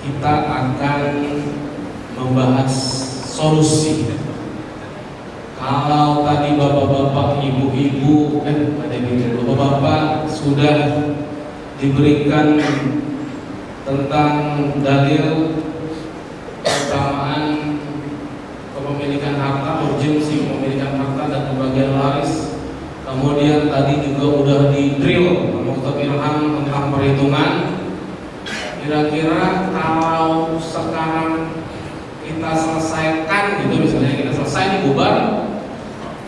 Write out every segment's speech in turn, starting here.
kita akan membahas solusi. Kalau tadi bapak-bapak, ibu-ibu, bapak-bapak sudah diberikan tentang dalil keutamaan kepemilikan harta, urgensi kepemilikan harta dan pembagian waris. Kemudian tadi juga udah di drill Ustaz Irham tentang perhitungan. Kira-kira kalau sekarang kita selesaikan gitu, misalnya kita selesai nih bubar,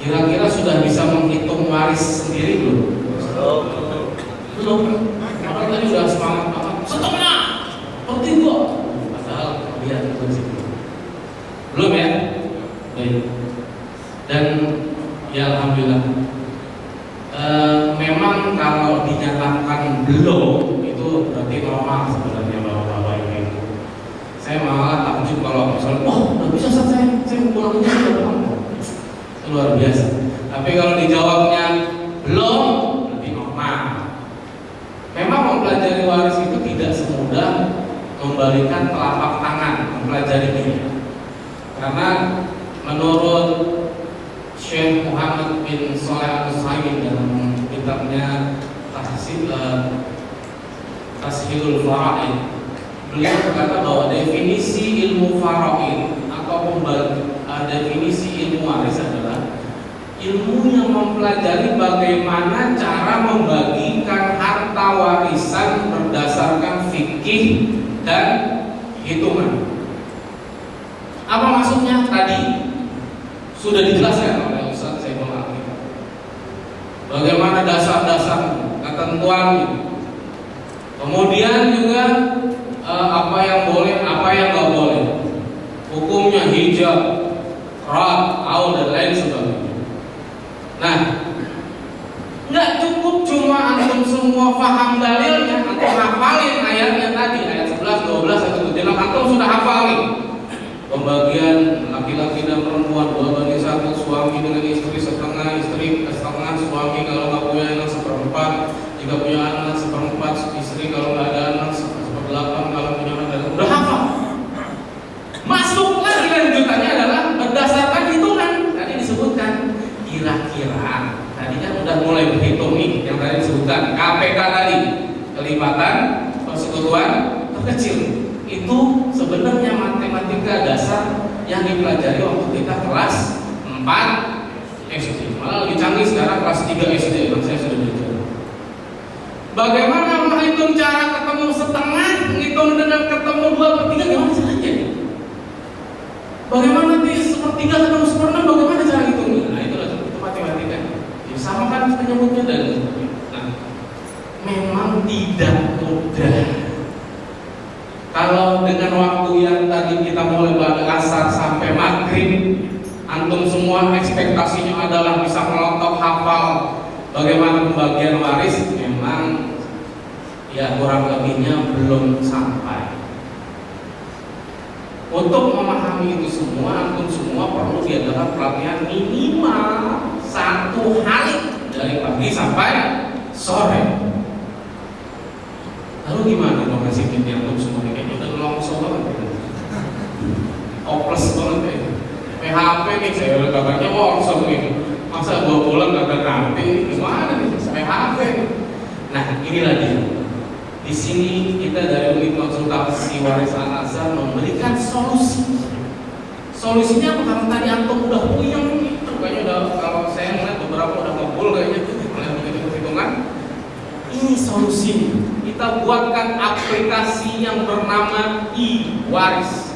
kira-kira sudah bisa menghitung waris sendiri belum? Belum. Orang tadi udah semangat banget, setengah, pertiga. Padahal lihat itu sih. Belum ya? Baik. Dan ya alhamdulillah. Memang kalau dinyatakan belum itu berarti normal sebenarnya bapak-bapak ibu. Saya malah takjub kalau misalnya, udah bisa saya pulang aja sudah pulang. Itu luar biasa. Tapi kalau dijawabnya belum, berarti normal. Memang mempelajari waris itu tidak semudah membalikan telapak tangan mempelajari ini. Karena menurut Syekh Muhammad bin Shalih Al-Utsaimin dalam kitabnya Tashilul Faraid, beliau berkata bahwa definisi ilmu faraid atau definisi ilmu waris adalah ilmu yang mempelajari bagaimana cara membagikan harta warisan berdasarkan fikih dan hitungan. Apa maksudnya? Tadi sudah dijelaskan oleh Ustaz Saiful Alim. Bagaimana dasar-dasar ketentuan, kemudian juga apa yang boleh, apa yang nggak boleh, hukumnya hijab, rad, aul dan lain sebagainya. Nah, nggak cukup cuma antum semua paham dalilnya, antum hafalin ayatnya tadi, ayat 11, 12, atau 17, antum sudah hafalin. Pembagian laki-laki dan perempuan 2/1, suami dengan istri setengah, istri setengah, suami kalau nggak punya anak 1/4, jika punya anak 1/4, istri kalau nggak ada anak 1/8, kalau punya anak dan udah hafal. Masuk lagi lanjutannya adalah berdasarkan hitungan. Tadi disebutkan kira-kira, tadi kan udah mulai berhitung nih yang tadi disebutkan KPK tadi, kelipatan, persekutuan terkecil. Itu sebenarnya matematika dasar yang dipelajari waktu kita kelas 4 SD. Malah lebih canggih sekarang kelas 3 SD, yang saya sudah belajar. Bagaimana menghitung cara ketemu setengah, menghitung dengan ketemu 2/3, gimana caranya? Bagaimana nanti 1/3 ketemu 1/6, bagaimana cara hitungnya? Nah itu matematika. Ya, sama kan penyebutnya dan nah, memang tidak mudah. Kalau dengan waktu yang tadi kita mulai pada asar sampai maghrib, antum semua ekspektasinya adalah bisa melotok hafal bagaimana pembagian waris, memang ya kurang lebihnya belum sampai. Untuk memahami itu semua, antum semua perlu diadakan pelatihan minimal 1 hari dari pagi sampai sore. Lalu gimana dong nasibnya antum semua? Langsung banget, hopeless banget ya. PHP nih saya udah katanya langsung nih, masa 2 bulan kagak nanti, gimana nih PHP? Nah inilah dia. Di sini kita dari unit konsultasi waris Al-Azhar memberikan solusi. Solusinya karena tadi antum udah puyeng nih, kayaknya udah, kalau saya melihat beberapa udah ngebul kayaknya melihat hitungan. Ini solusinya. Kita buatkan aplikasi yang bernama e-waris.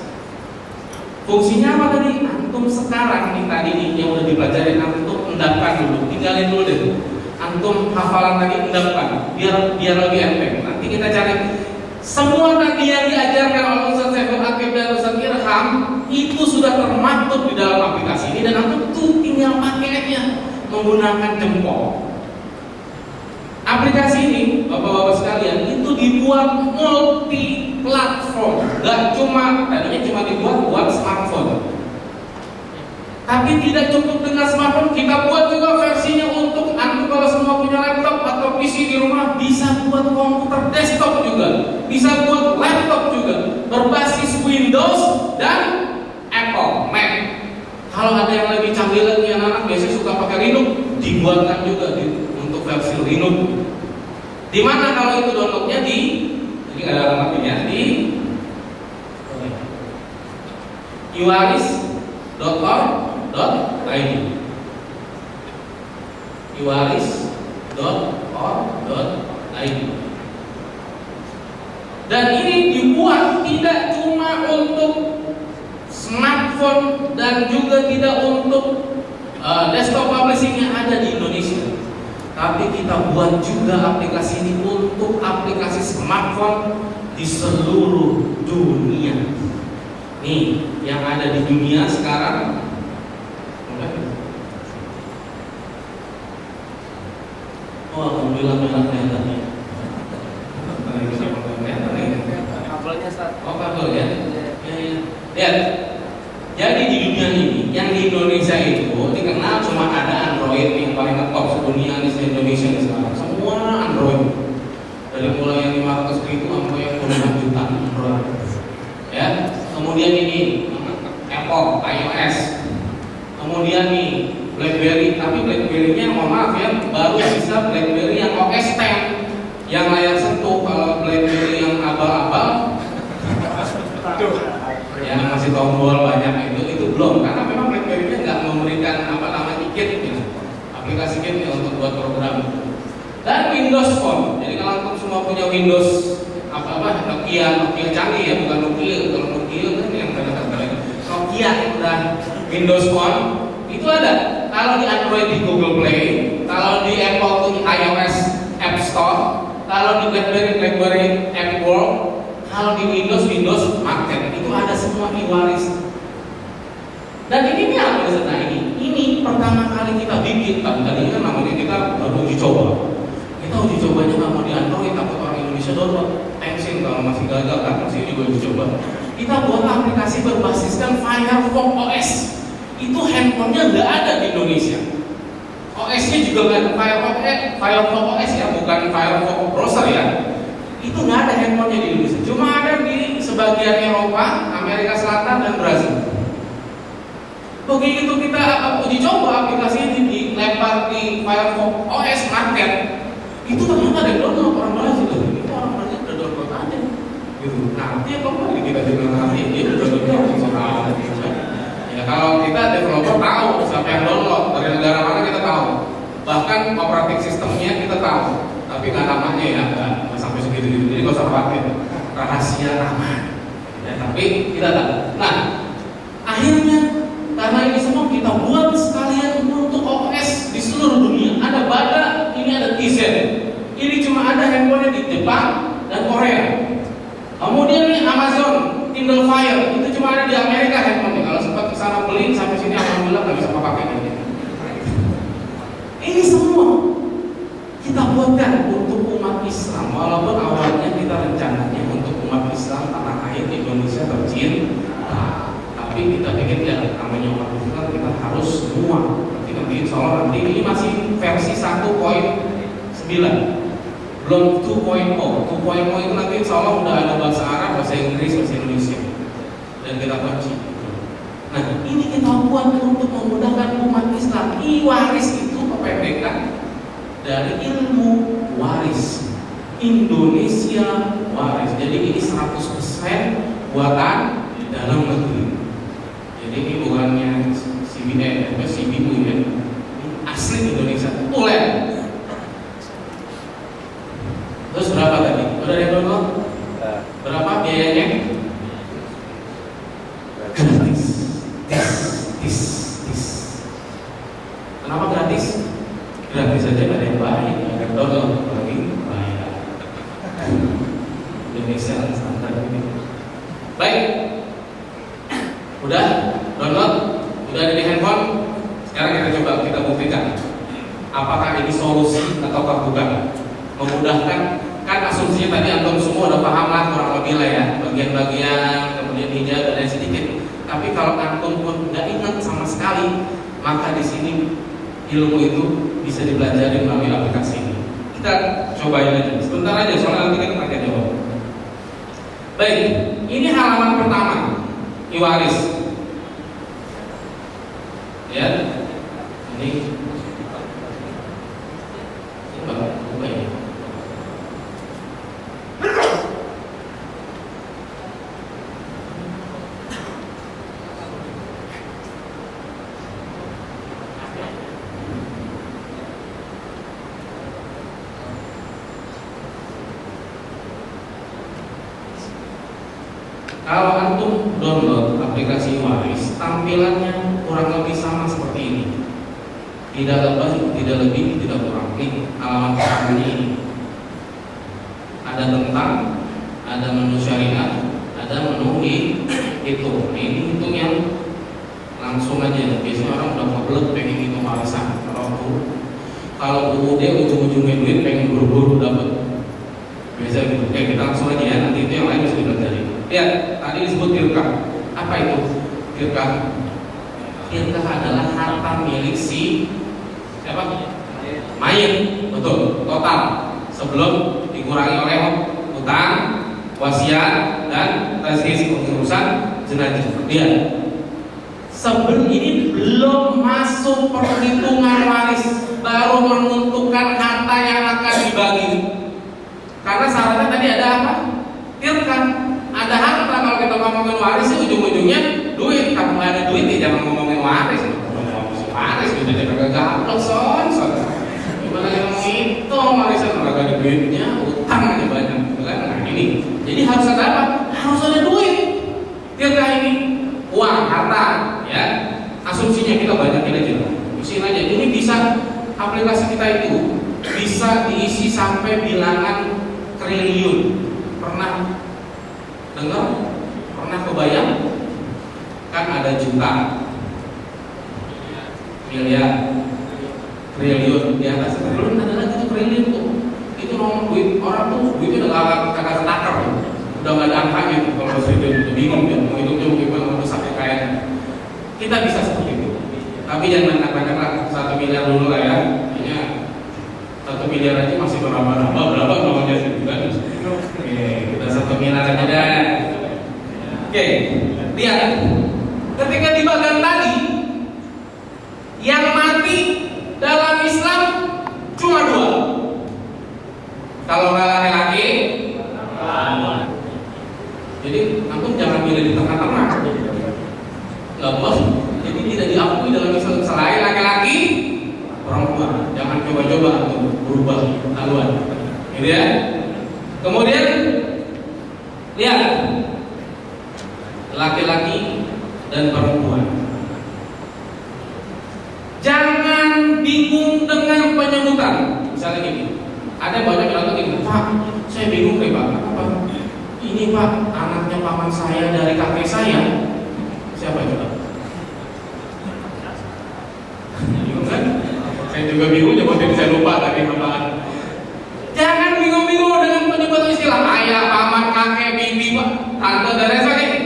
Fungsinya apa tadi? Antum sekarang nih tadi nih yang udah dipelajari, antum endapkan dulu, tinggalin dulu deh. Antum hafalan tadi endapkan, biar lebih enteng. Nanti kita cari semua tadi yang diajarkan oleh Ustaz Saiful Alim dan Ustaz Irham itu sudah termaktub di dalam aplikasi ini, dan antum tuh tinggal pakai aja menggunakan jempol. Aplikasi ini, bapak-bapak sekalian, itu dibuat multi platform, gak cuma tadinya cuma dibuat buat smartphone. Tapi tidak cukup dengan smartphone, kita buat juga versinya untuk antum kalau semua punya laptop atau PC di rumah, bisa buat komputer desktop juga, bisa buat laptop juga, berbasis Windows dan Apple Mac. Kalau ada yang lebih canggih lagi, anak-anak biasanya suka pakai Linux, dibuatkan juga untuk versi Linux. Di mana kalau itu downloadnya di, ini ada alamatnya di iwaris.org.id. iwaris.org.id. Dan ini dibuat tidak cuma untuk smartphone dan juga tidak untuk desktop publishing yang ada di Indonesia, tapi kita buat juga aplikasi ini untuk aplikasi smartphone di seluruh dunia. Nih, yang ada di dunia sekarang. Oh, alhamdulillah merah kelihatannya. Kabelnya Ustaz. Oh, kabel ya. Lihat. Jadi di dunia ini, yang di Indonesia itu dikenal cuma ada Android yang paling top sedunia di Indonesia sekarang. Semua Android. Dari mulai yang 500 ribu sampai yang puluhan juta Android. Ya. Kemudian ini Apple iOS. Kemudian nih BlackBerry, tapi BlackBerry-nya mohon maaf ya, baru bisa BlackBerry yang OS X yang layar sentuh. Kalau BlackBerry yang abal-abal yang masih tombol banyak itu belum, karena memang BlackBerry-nya nggak memberikan kit gitu, aplikasi kitnya untuk buat program. Dan Windows Phone. Jadi kalau antum semua punya Windows Nokia canggih ya, bukan Nokia. Kalau Nokia kan yang kadang-kadang Nokia udah Windows Phone itu ada. Kalau di Android di Google Play, kalau di Apple tuh iOS App Store, kalau di BlackBerry App World, kalau di Windows Market, itu ada semua iwaris. Dan ini apa sebenarnya ini pertama kali kita bikin. Tadi kan namanya kita baru uji coba. Kita uji cobanya nggak mau di Android, takut orang Indonesia download. Tensin kalau masih gagal kan, masih juga uji coba. Kita buat aplikasi berbasiskan Firefox OS. Itu handphonenya nggak ada di Indonesia. OS-nya juga nggak Firefox OS ya, bukan Firefox browser ya. Itu nggak ada handphonenya di Indonesia. Cuma ada di sebagian Eropa, Amerika Selatan dan Brazil. Begitu kita uji coba aplikasi ini dilempar di Firefox OS Market, itu ternyata ada yang download orang Brazil. Itu orang Brazil udah download aja. Gitu. Nanti ya kembali kita dengan nanti dia udah download. Ya kalau kita developer tahu siapa yang download dari negara mana kita tahu. Bahkan operating sistemnya kita tahu. Tapi nggak namanya ya, nggak sampai segitu-gitu. Jadi nggak usah khawatir, rahasia aman. Ya, tapi kita tahu. Nah, akhirnya karena ini semua kita buat sekalian untuk OS di seluruh dunia. Ada Bada, ini ada TZ. Ini cuma ada handphonenya di Jepang dan Korea. Kemudian ini Amazon Kindle Fire, itu cuma ada di Amerika handphonenya. Kalau sempat kesana beli sampai sini alhamdulillah nggak bisa pakai ini. Ini semua kita buatkan untuk umat Islam, walaupun awalnya kita rencananya untuk umat Islam tanah air Indonesia tercinta, tapi kita pikir ya namanya umat Islam kita harus semua. Kita bikin soal nanti ini masih versi 1.9, belum 2.0. 2.0 itu nanti insya Allah udah ada bahasa Arab, bahasa Inggris, bahasa Indonesia, dan kita kunci. Nah ini kita buat untuk memudahkan umat Islam. Iwaris itu kependekan dari ilmu waris, Indonesia waris. Jadi ini 100% buatan dalam negeri. Jadi ini bukannya CBU ya, ini asli Indonesia, tulen. Terus berapa tadi? Udah ada yang download? Berapa biayanya? Gratis. Kenapa gratis? Gratis saja nggak ada yang baik, nggak ada yang download lagi bayar. Indonesia standar ini. Baik, udah download, udah ada di handphone. Sekarang kita coba kita buktikan apakah ini solusi atau bukan. Memudahkan, kan asumsinya tadi antum semua udah paham lah kurang lebih lah ya, bagian-bagian, kemudian hijab dan sedikit. Tapi kalau antum pun nggak ingat sama sekali, maka di sini ilmu itu bisa dipelajari melalui aplikasi ini. Kita cobain aja, sebentar aja soalnya nanti kita pakai jawab. Baik, ini halaman pertama iwaris. Ya, ini coba ya. Kalau antum download aplikasi Waris, tampilannya kurang lebih sama seperti ini. Tidak lebih, tidak kurang. Ini halaman pertamanya ini. Ada tentang, ada menu syariat, ada menu hitung. Ini hitung yang langsung aja. Biasanya orang udah kebelet pengen hitung warisan. Kalau UUD ujung-ujungnya duit pengen buru-buru dapat. Biasa gitu. Oke, kita langsung aja ya. Nanti itu yang lain bisa dipelajari. Lihat, tadi disebut tirkah. Apa itu tirkah? Tirkah adalah harta milik si siapa? Mayit, betul, total sebelum dikurangi oleh utang, wasiat, dan tazhis pengurusan jenazah. Lihat, sebelum ini belum masuk perhitungan waris, baru menentukan harta yang akan dibagi. Karena syaratnya tadi ada apa? Tirkah. Ada harta. Kalau kita ngomongin waris ujung-ujungnya duit. Kalau nggak ada duit ya jangan ngomongin waris. Waris gitu jadi kagak gaplok son. Gimana yang mau hitung warisan kalau nggak ada duitnya, utang aja banyak. Nah ini, jadi harus ada apa? Harus ada duit. Tirkah ini uang, harta, ya. Asumsinya kita banyakin aja, isiin aja. Ini bisa aplikasi kita itu bisa diisi sampai bilangan triliun. Pernah dengar? Pernah kebayang? Kan ada juta, miliar, triliun. Di atas triliun ada lagi triliun tuh. Itu nomor duit orang tuh duitnya udah kagak ketakar, udah nggak ada angkanya tuh. Kalau triliun itu bingung ya mau hitungnya gimana, mau sampai kayaknya. Kita bisa seperti itu. Tapi jangan banyak-banyak lah, 1 miliar dulu lah ya. Kayaknya 1 miliar aja masih berapa namanya gitu kan. Oke, kita 1 miliar aja deh. Oke, lihat. Ketika di bagian tadi, yang mati dalam Islam cuma 2. Kalau nggak laki-laki, jadi antum jangan pilih di tengah-tengah. Nggak boleh. Jadi tidak diakui dalam Islam selain laki-laki, perempuan. Jangan coba-coba untuk berubah haluan. Gitu ya. Kemudian lihat laki-laki dan perempuan. Jangan bingung dengan penyebutan. Misalnya gini, ada banyak orang gini, Pak, saya bingung nih Pak. Apa? Ini Pak, anaknya paman saya dari kakek saya. Siapa itu Pak? Bingung kan? Saya juga bingung, jadi saya lupa tadi apaan. Jangan bingung-bingung dengan penyebutan istilah ayah, paman, kakek, bibi, Pak, tante, dan lain sebagainya.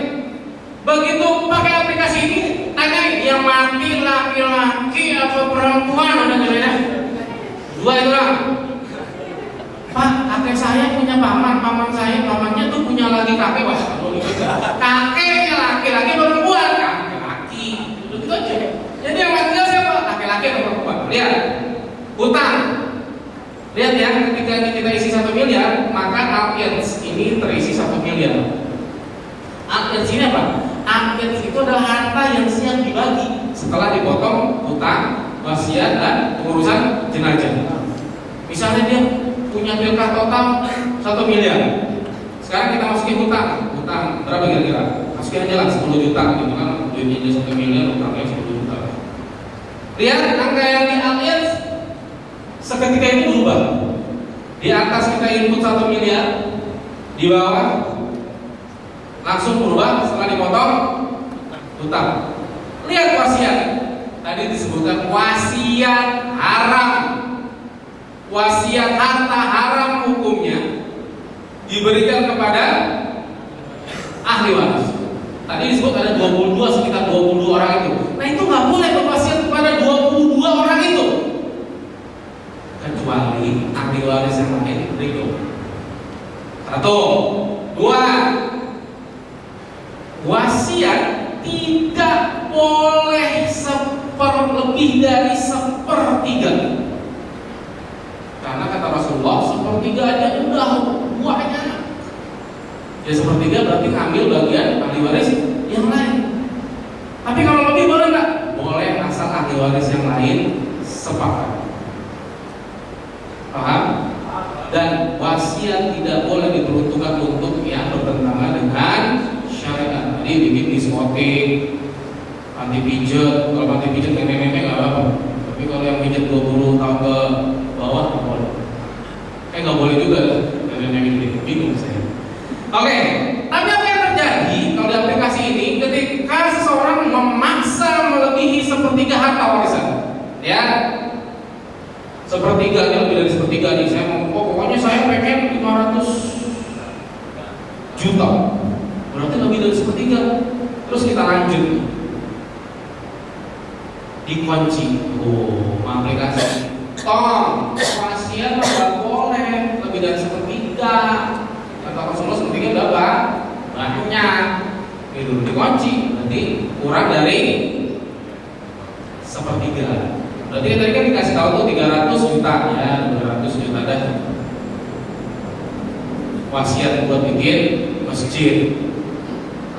Begitu pakai aplikasi ini, tanyain yang mati laki-laki atau perempuan, ada nilainya 2 itu lah. Pak, kakek saya punya paman, paman saya, pamannya tuh punya lagi kakek, wah, kakeknya laki-laki perempuan, laki-laki, itu aja. Jadi yang matinya siapa? Laki-laki atau perempuan? Lihat, utang. Lihat ya, ketika kita isi 1 miliar, maka alliance ini terisi 1 miliar. Alliance ini apa? Alliance itu adalah harta yang siap dibagi setelah dipotong utang, wasiat, dan pengurusan jenazah. Misalnya dia punya tirkah total 1 miliar. Sekarang kita masukin utang berapa kira-kira? Masukin aja lah 10 juta gitu kan, duitnya 1 miliar, utangnya 10 juta. Lihat angka yang di alliance seketika itu berubah. Di atas kita input 1 miliar, di bawah langsung berubah setelah dipotong utang. Lihat wasiat. Tadi disebutkan wasiat haram. Wasiat harta haram hukumnya diberikan kepada ahli waris. Tadi disebut ada 22, sekitar 22 orang itu. Nah itu nggak boleh berwasiat kepada 22 orang itu. Kecuali ahli waris waris yang lain berikut. 1, 2, wasiat tidak boleh lebih dari 1/3. Karena kata Rasulullah 1/3 aja udah banyak. Ya 1/3 berarti ngambil bagian ahli waris yang lain. Tapi kalau lebih boleh nggak? Boleh, asal ahli waris yang lain sepakat. Paham? Dan wasiat tidak boleh diperuntukkan untuk yang bertentangan dengan syariat. Jadi bikin diskotik, anti pijat. Kalau anti pijat meme-meme nggak apa-apa. Tapi kalau yang pijat 20 tahun ke bawah nggak boleh. Nggak boleh juga. Bingung saya. Oke, tapi apa yang terjadi kalau di aplikasi ini ketika seseorang memaksa melebihi 1/3 harta warisan, ya, 1/3 lebih dari 1/3 nih, saya mau, pokoknya saya pengen 500 juta, berarti lebih dari 1/3. Terus kita lanjut, dikunci, aplikasi, wasiat nggak boleh lebih dari 1/3. Kata Rasulullah 1/3 berapa? Banyak. Itu dikunci, nanti kurang dari 1/3. Berarti tadi kan dikasih tahu tuh 300 juta, ya 200 juta dah. Wasiat buat bikin masjid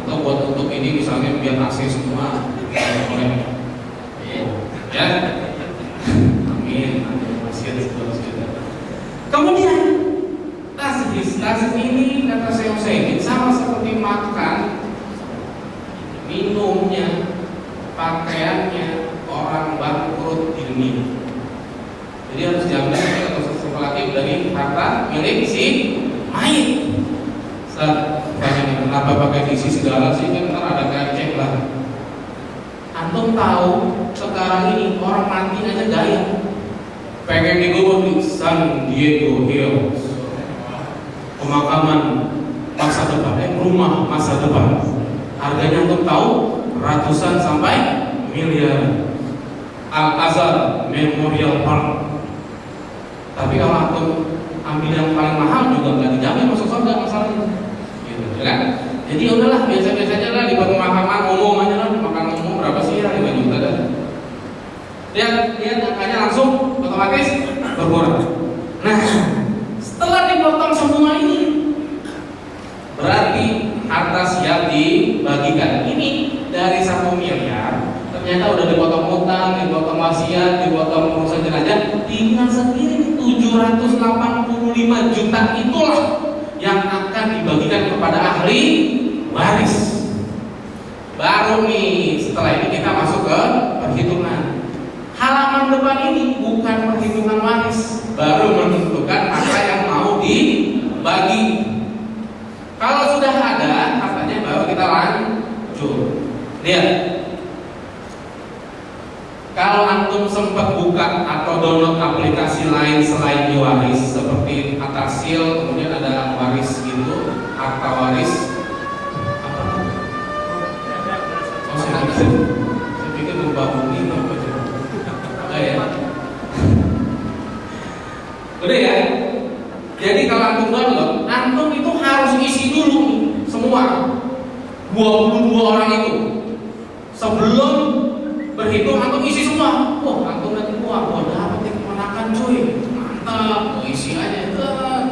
atau buat untuk ini misalnya biar AC semua boleh. Ya. Amin. Wasiat 200 juta. Kemudian tasbih ini kata saya sama seperti makan, minumnya, pakaiannya orang bangkrut ilmiah. Jadi harus diambil atau spekulatif dari harta milik si mayit. Tanya kenapa pakai isi segala sih, kan ntar ada kecek lah. Antum tahu sekarang ini orang mati aja gaya pengen digubur di San Diego Hills, pemakaman masa depan, rumah masa depan. Harganya antum tahu ratusan sampai miliar. Al-Azhar Memorial Park. Tapi kalau antum ambil yang paling mahal juga nggak dijamin masuk surga masalahnya. Gitu kan? Jadi udahlah biasa-biasa aja lah di pemakaman umum aja lah, makan umum berapa sih ya 5 juta dah. Lihat angkanya langsung otomatis berkurang. Nah, setelah dipotong semua ini, berarti harta siap dibagikan. Ini dari 1 miliar, ternyata udah dipotong utang, dipotong wasiat, dipotong urusan jenazah, tinggal sendiri 785 juta itulah yang akan dibagikan kepada ahli waris. Baru nih setelah ini kita masuk ke perhitungan. Halaman depan ini bukan perhitungan waris, baru menentukan harta yang mau dibagi. Kalau sudah ada hartanya baru kita lanjut. Lihat, kalau antum sempat buka atau download aplikasi lain selain waris seperti Atasil, kemudian ada waris gitu, harta waris. Apa? Oh, saya pikir lupa bunyi apa aja. Ya. Udah ya. Jadi kalau antum download, antum itu harus isi dulu semua 22 orang itu. Sebelum berhitung antum isi semua. Wah, antum nanti wah dapat yang kemenakan cuy. Mantap, isi aja.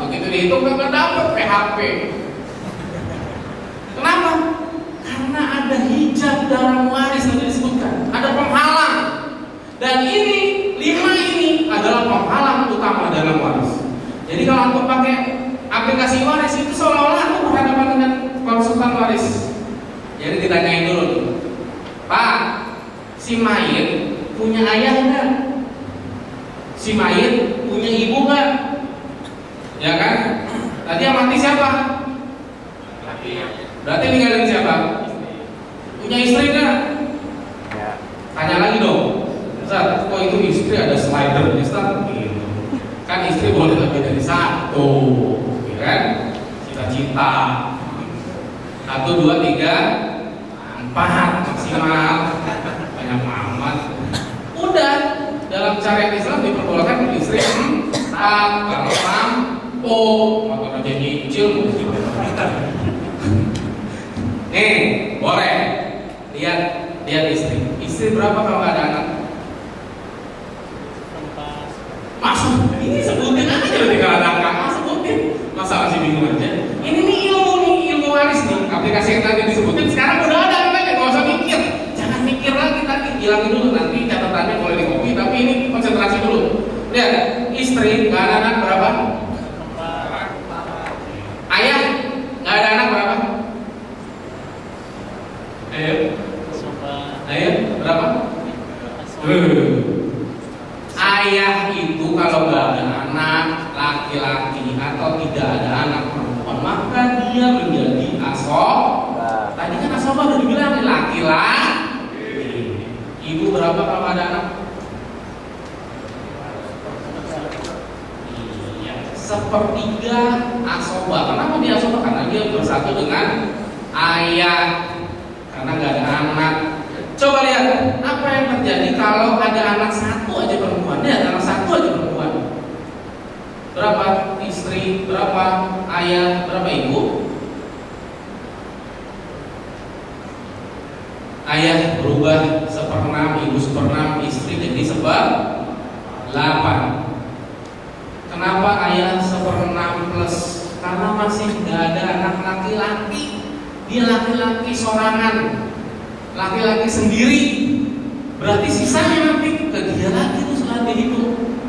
Begitu dihitung kan dapat PHP. Kenapa? Karena ada hijab dalam waris yang disebutkan. Ada penghalang. Dan ini 5 ini adalah penghalang utama dalam waris. Jadi kalau antum pakai aplikasi waris itu seolah-olah antum berhadapan dengan konsultan waris. Jadi ditanyain dulu, Pak, si mayit punya ayah enggak? Si mayit punya ibu enggak? Ya kan? Tadi yang mati siapa? Berarti ninggalin siapa? Punya istri enggak? Tanya lagi dong. Ustaz, kok itu istri ada slider Ustaz? Gitu. Kan istri boleh lebih dari 1, ya kan? Cita-cita 1, 2, 3, 4 maksimal. Banyak amat. Udah, dalam syariat Islam diperbolehkan istri 4. kalau rampok maka udah nyicil. Nih, boleh lihat istri berapa kalau nggak ada anak? Masuk, ini sebutin aja berarti kalau ada kakak sebutin. Masa masih bingung aja? Ini nih ilmu waris nih. Aplikasi yang tadi disebutin sekarang udah ada namanya, nggak usah mikir. Jangan mikir lagi tadi, hilangin dulu nanti catatannya boleh di copy, tapi ini konsentrasi dulu. Lihat, istri nggak ada anak berapa? Ayah nggak ada anak berapa? Ayo berapa? Ayah itu kalau nggak ada anak laki-laki atau tidak ada anak perempuan, maka dia menjadi asoba. Tadi kan asoba udah dibilang laki-laki. Ibu berapa kalau ada anak? Iya, sepertiga asoba. Kenapa dia asoba? Karena dia bersatu dengan ayah. Karena nggak ada anak. Coba lihat apa yang terjadi kalau ada anak satu aja perempuan. Lihat anak satu aja perempuan. Berapa istri, berapa ayah, berapa ibu? Ayah berubah 1/6, ibu 1/6, istri jadi 1/8. Kenapa ayah 1/6 plus? Karena masih nggak ada anak laki-laki. Dia laki-laki sorangan, laki-laki sendiri. Berarti sisanya nanti ke dia lagi tuh setelah dihitung.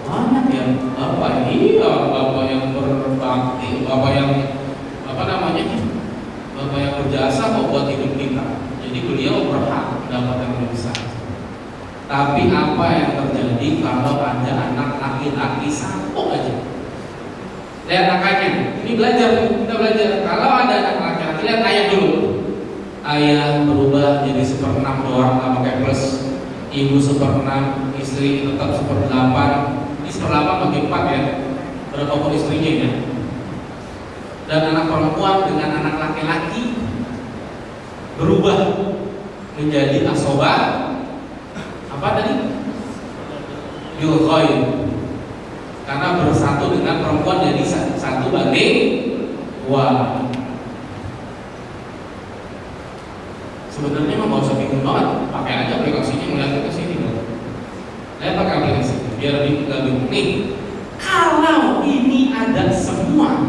Banyak ya bapak ini, bapak yang berbakti, bapak yang bapak yang berjasa kok buat hidup kita. Jadi beliau berhak mendapatkan yang besar. Tapi apa yang terjadi kalau ada anak laki-laki satu aja? Lihat angkanya. Ini kita belajar. Kalau ada anak laki-laki, lihat ayah dulu. Ayah berubah jadi 1/6 doang, nggak pakai plus. Ibu 1/6, istri tetap 1/8. Ini 1/8 bagi 4 ya. Berapapun istrinya ya. Dan anak perempuan dengan anak laki-laki berubah menjadi asoba. Apa tadi? Yulkhoy. Karena bersatu dengan perempuan jadi 1/2. Sebenarnya mah nggak usah bingung banget, pakai aja aplikasinya melihatnya ke sini. Saya pakai aplikasi biar nggak bingung. Nih, kalau ini ada semua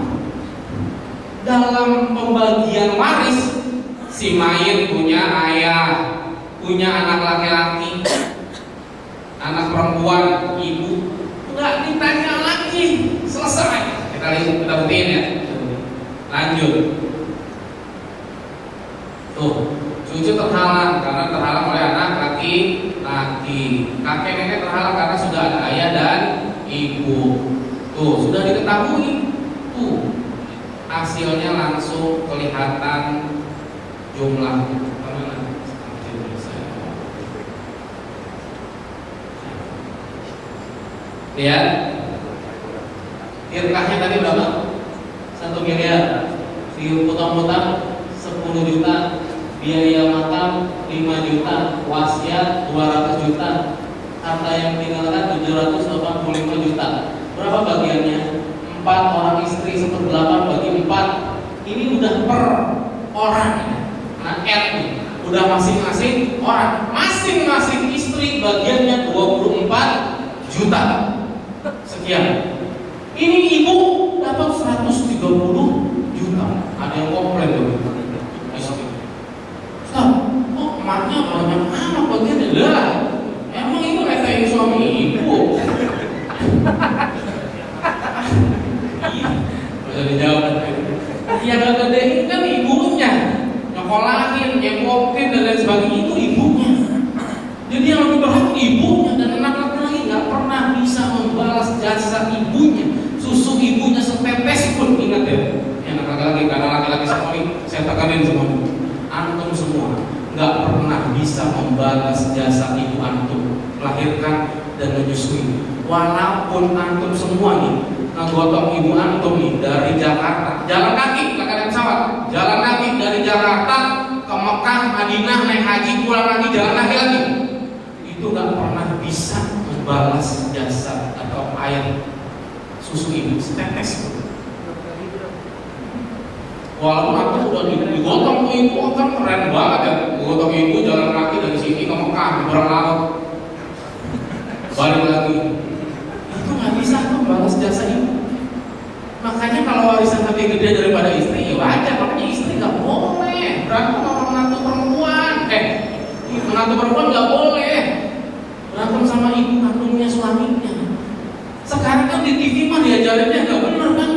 dalam pembagian waris, si mayit punya ayah, punya anak laki-laki, anak perempuan, ibu, nggak ditanya lagi, selesai. Kita buktiin ya. Lanjut. Tuh. Cucu terhalang karena terhalang oleh anak laki-laki. Kakek nenek terhalang karena sudah ada ayah dan ibu. Tuh, sudah diketahui. Tuh, hasilnya langsung kelihatan jumlah. Lihat, tirkahnya tadi berapa? 1 miliar. Diutang-utang 10 juta. Biaya makam 5 juta, wasiat 200 juta, harta yang ditinggalkan 785 juta. Berapa bagiannya? 4 orang istri 1/8 bagi 4. Ini udah per orang. Nah, udah masing-masing orang. Masing-masing istri bagiannya 24 juta. Sekian. Ini ibu dapat 130 juta. Ada yang komplain tuh. Oh, emaknya banyak anak bagiannya lah. Emang itu netain suami ibu? Bisa dijawab. Yang gak gedein kan ibunya, nyokolahin, nyepokin dan lain sebagainya itu ibunya. Jadi yang lebih berhak ibunya, dan anak laki-laki nggak pernah bisa membalas jasa ibunya. Susu ibunya setetes pun, ingat ya. Anak laki-laki, karena laki-laki semua ini saya tekanin semua. Antum semua nggak pernah bisa membalas jasa ibu antum melahirkan dan menyusui. Walaupun antum semua nih ngegotong ibu antum nih dari Jakarta, jalan kaki, nggak ada pesawat, jalan kaki dari Jakarta ke Mekah, Madinah, naik haji, pulang lagi, jalan kaki lagi, itu nggak pernah bisa balas jasa atau air susu ibu setetes. Walaupun aku udah digotong ke ibu, kan keren banget ya. Digotong ibu jalan kaki dari sini ke Mekah, nyebrang laut, balik lagi. Itu nggak bisa tuh balas jasa ibu. Makanya kalau warisan lebih gede daripada istri, ya wajar. Makanya istri nggak boleh berantem sama menantu perempuan. Menantu perempuan nggak boleh berantem sama ibu kandungnya suaminya. Sekarang kan di TV mah diajarinnya nggak bener kan?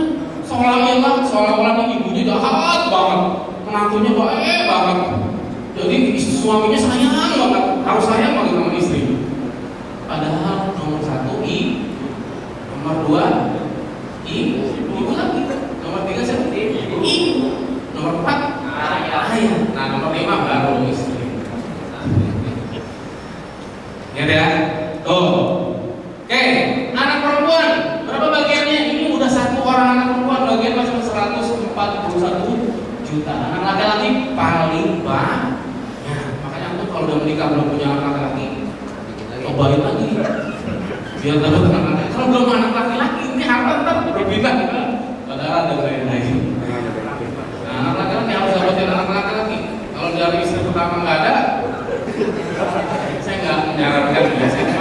Seolah-olah ibunya jahat banget, menantunya baik banget. Jadi suaminya sayang banget, harus sayang banget sama istri. Padahal nomor satu nomor dua ibu lagi, nomor tiga siapa? Ibu, nomor empat ayah. Nah nomor lima baru istri. Ingat ya? Tuh. Oke, anak perempuan berapa bagiannya? Ini udah satu orang anak perempuan bagian masih 141 juta. Anak laki-laki paling banyak. Makanya aku kalau udah menikah belum punya anak laki-laki, cobain lagi. Biar dapat anak laki. Kalau belum anak laki-laki, ini harta tetap berbeda. Padahal ada lain-lain. Nah, anak laki-laki harus dapetin anak laki-laki. Kalau dari istri pertama nggak ada, saya nggak menyarankan biasanya.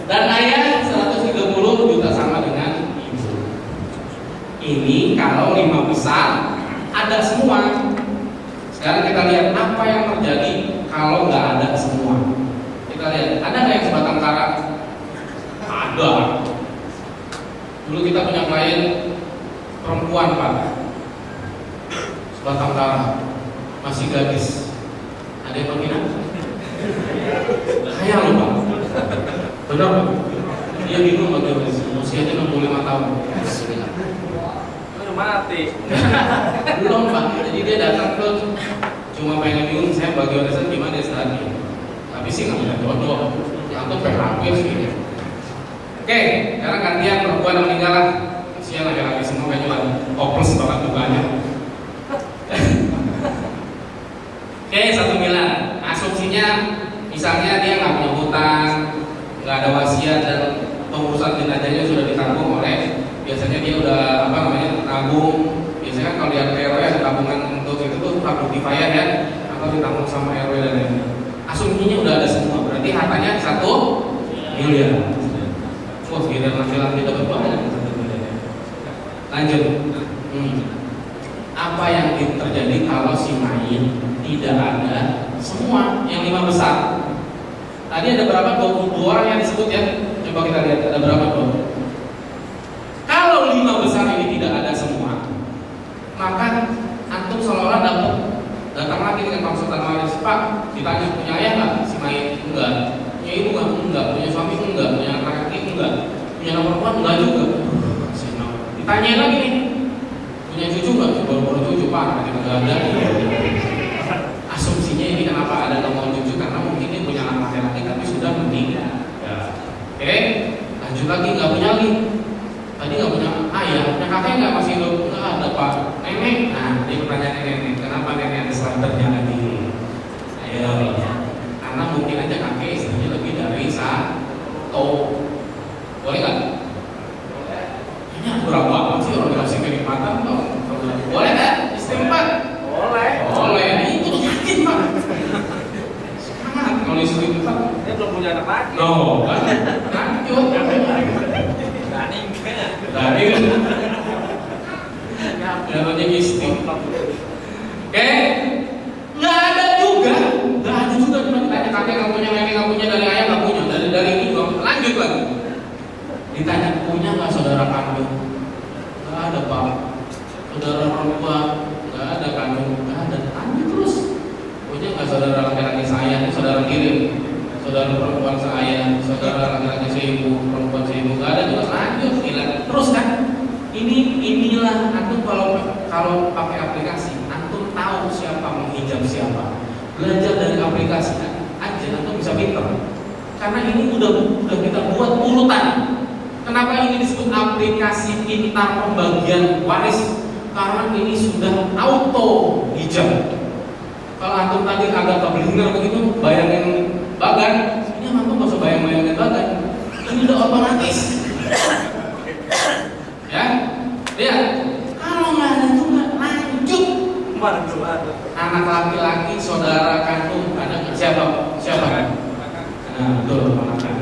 Dan ayah 130 juta sama dengan ibu. Ini kalau 5 besar ada semua. Sekarang kita lihat apa yang terjadi kalau nggak ada semua. Kita lihat, ada nggak yang sebatang kara? Ada. Dulu kita punya klien perempuan Pak, sebatang kara, masih gadis. Ada yang berminat? Kaya loh Pak. Benar Pak? Dia bingung bagaimana usianya 65 tahun. Udah mati. Belum Pak. Jadi dia datang ke cuma pengen bingung saya bagi warisan gimana ya saatnya. Tapi sih nggak punya jodoh. Atau PHP sih. Oke, sekarang gantian perempuan yang meninggal lah. Kasihan laki-laki semua kayaknya hopeless banget dukanya. Oke, 1 miliar. Asumsinya misalnya dia nggak punya hutang, nggak ada wasiat dan pengurusan jenazahnya sudah ditanggung oleh, biasanya dia udah nabung. Biasanya kan kalau di RW ada tabungan untuk itu tuh tabung kifayah ya, atau ditanggung sama RW dan lain-lain. Asumsinya udah ada semua, berarti hartanya 1 miliar. Wah, giliran laki-laki dapat banyak 1 miliar. Lanjut. Apa yang terjadi kalau si mayit tidak ada semua yang 5 besar? Tadi ada berapa? 22 orang yang disebut ya. Coba kita lihat ada berapa tuh. Kalau 5 besar ini tidak ada semua, maka antum seolah-olah datang lagi dengan konsultan waris. Pak, ditanya punya ayah nggak? Si mayit enggak. Punya ibu nggak? Enggak. Punya suami enggak. Punya anak laki enggak. Punya anak perempuan enggak juga. Ditanya lagi nih, punya cucu nggak? Baru cucu Pak, nggak ada. Asumsinya ini kenapa ada nomor cucu? Karena mungkin dia punya anak laki-laki tapi sudah meninggal. Oke, lanjut lagi, nggak punya lagi. Tadi nggak punya ayah, punya kakek nggak masih hidup? Nggak ada Pak. Nenek? Nah, dia pertanyaan nenek. Kenapa nenek ada selamatnya lagi? Ayo, karena mungkin aja kakek istrinya lebih dari 1. Boleh nggak? Ini berapa banget sih orang dikasih kenikmatan? Boleh nggak? Istri 4? Boleh. Boleh. Itu yakin Pak. Semangat kalau istri 4. Dia belum punya anak lagi. No, kan? Lanjut. Tadi namanya istri. Oke, nggak ada juga cuma ditanya kakek nggak punya, nenek nggak punya, dari ayah nggak punya, dari ini juga. Lanjut lagi. Ditanya punya nggak saudara kandung? Nggak ada Pak. Saudara perempuan nggak ada, kandung nggak ada. Lanjut terus. Punya nggak saudara laki-laki saya? Ini saudara kirim. Saudara perempuan saya, saudara laki-laki seibu, perempuan seibu, nggak ada juga. Lanjut, gila. Terus kan? Inilah antum kalau pakai aplikasi, antum tahu siapa menghijab siapa. Belajar dari aplikasi aja, antum bisa pinter. Karena ini udah kita buat urutan. Kenapa ini disebut aplikasi pintar pembagian waris? Karena ini sudah auto hijab. Kalau antum tadi agak keblinger begitu, bayangin bagan, ini Makanya mampu nggak usah bayang-bayangin banget. Ini udah otomatis. Ya, lihat. Kalau nggak ada itu nggak lanjut. Mana belum ada. Anak laki-laki saudara kandung ada nggak? Siapa? Nah, betul, ponakan.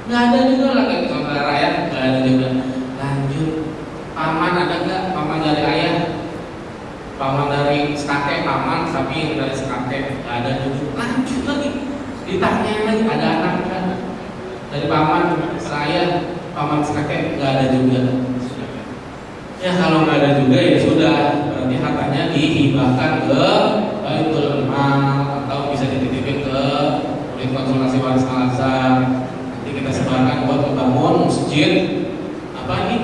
Nggak ada juga lagi saudara ya, nggak ada juga. Lanjut. Paman ada nggak? Paman dari ayah? Paman dari kakek, paman, tapi yang dari kakek nggak ada juga. Lanjut lagi. Ditanya lagi ada anak kan? Dari paman, saya, paman kakek nggak ada juga. Ya kalau nggak ada juga ya sudah, berarti hartanya dihibahkan ke Baitul Mal atau bisa dititipin ke unit konsultasi waris Al-Azhar. Nanti kita sebarkan buat membangun masjid apa ini?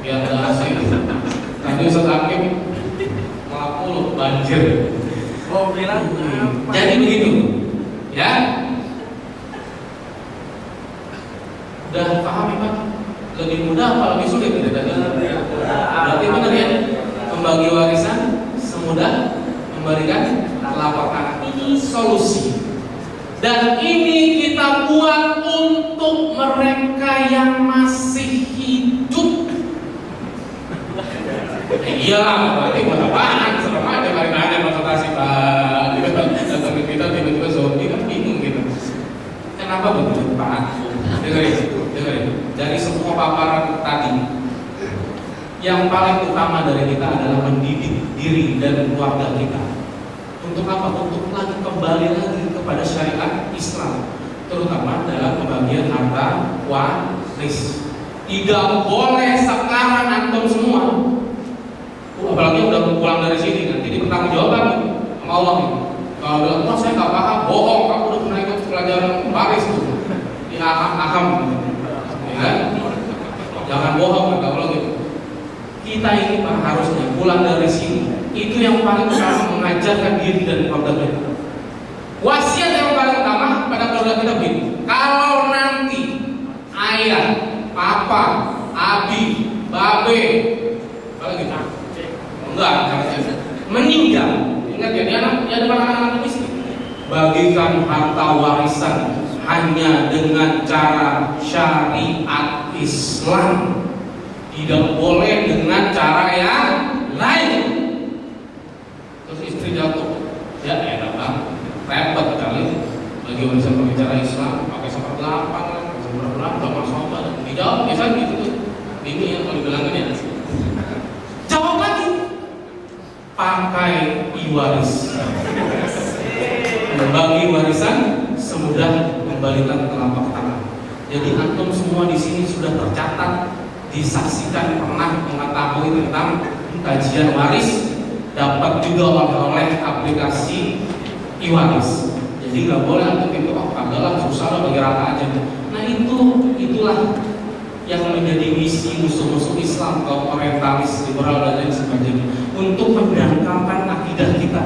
Biar ada AC. Tadi Ustaz Hakim malah banjir. Oh bilang apa? Jadi begitu, ya. Udah paham ya Pak? Lebih mudah apa lebih sulit tidak tadi? Berarti benar ya, membagi warisan semudah memberikan telapak tangan. Ini solusi. Dan ini kita buat untuk mereka yang masih hidup. Iyalah, berarti buat apaan? Serem aja kali nanya konsultasi Pak. Kita tiba-tiba zombie kan bingung gitu. Kenapa begitu Pak? Dengerin. Dari semua paparan tadi, yang paling utama dari kita adalah mendidik diri dan keluarga kita. Untuk apa? Untuk kembali lagi kepada syariat Islam, terutama dalam pembagian harta waris. Tidak boleh sekarang antum semua, apalagi udah pulang dari sini, nanti dipertanggungjawabkan sama Allah nih. Kalau bilang, oh saya nggak paham, bohong, kamu udah pernah ikut pelajaran waris tuh di aham, ya. Jangan bohong kalau gitu. Kita ini Pak harusnya pulang dari sini, itu yang paling utama mengajarkan diri dan keluarga kita. Wasiat yang paling utama pada keluarga kita begini: kalau nanti ayah, papa, abi, babe, apa lagi? Enggak, meninggal. Ingat ya, dia depan anak-anak istri. Bagikan harta warisan hanya dengan cara syariat Islam. Tidak boleh dengan cara yang lain. Terus istri jatuh, ya enak banget, repot kali. Bagi warisan pembicara Islam pakai seperlapan, pakai seperlapan, masalah. Dijawab biasa gitu tuh. Ini yang kalau dibilangin ya. Jawab lagi. Pakai e-waris. Membagi warisan semudah membalikan telapak tangan. Jadi antum semua di sini sudah tercatat, disaksikan, pernah mengetahui tentang kajian waris, dapat juga oleh aplikasi e-waris. Jadi nggak boleh antum itu adalah susah bagi rata aja. Nah itulah yang menjadi misi musuh-musuh Islam, kaum orientalis, liberal dan lain sebagainya, untuk mendangkalkan akidah kita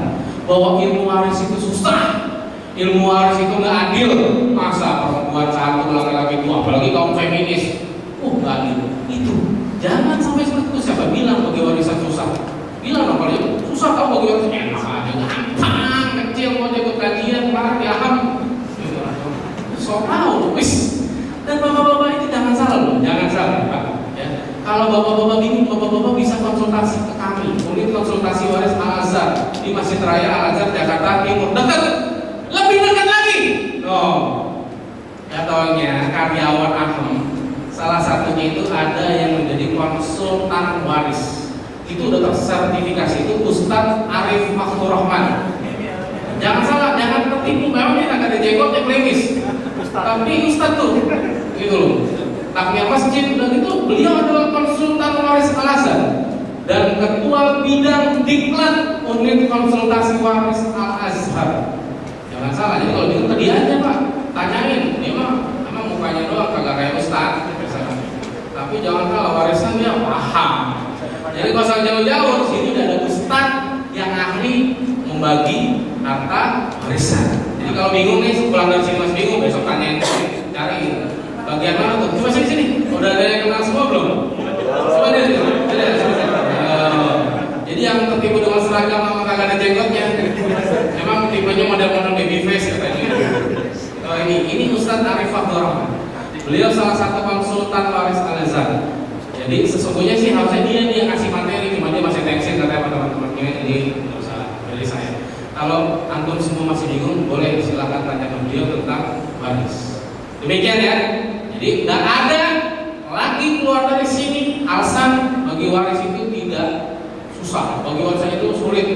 bahwa ilmu waris itu susah, ilmu waris itu nggak adil. Masa perempuan satu, laki-laki dua, apalagi kaum feminis, nggak adil. Itu jangan sampai seperti itu. Siapa bilang bagi warisan susah? Bilang dong kalau susah, tahu bagi warisan enak aja, gampang, kecil mau ikut kajian, marah diaham, so tahu, wis. Dan bapak-bapak ini jangan salah loh, jangan salah Pak. Ya. Kalau bapak-bapak bingung, bapak-bapak bisa konsultasi ke kami, unit konsultasi waris Al-Azhar di Masjid Raya Al-Azhar Jakarta Timur, dekat, lebih dekat lagi. Ya taunya karyawan Aham, salah satunya itu ada yang menjadi konsultan waris. Itu udah tersertifikasi, itu Ustadz Arif Makhlur Rahman. Jangan salah, jangan tertipu, memang dia agak ada jenggotnya klimis. Tapi Ustadz tuh, gitu loh. Takmir masjid dan itu beliau adalah konsultan waris Al-Azhar dan ketua bidang diklat unit konsultasi waris Al-Azhar. Jangan salah, jadi kalau bingung ke dia aja Pak, tanyain. Dia emang mukanya doang kagak kayak Ustadz. Tapi jangan salah, warisan dia paham. Jadi kalau usah jauh-jauh, di sini udah ada Ustadz yang ahli membagi harta warisan. Jadi kalau bingung nih, pulang dari sini masih bingung, besok tanyain, cari bagian mana tuh? Coba sini. Udah ada yang kenal semua belum? Coba deh. Jadi yang tertipu dengan seragam sama kagak ada jenggotnya, emang tipenya model-model baby face ya. azan. Jadi sesungguhnya sih harusnya dia yang ngasih materi, cuma dia masih tensin katanya teman-teman ini, jadi nggak usah dari saya. Kalau antum semua masih bingung, boleh silakan tanya ke beliau tentang waris. Demikian ya. Jadi nggak ada lagi keluar dari sini alasan bagi waris itu tidak susah, bagi waris itu sulit,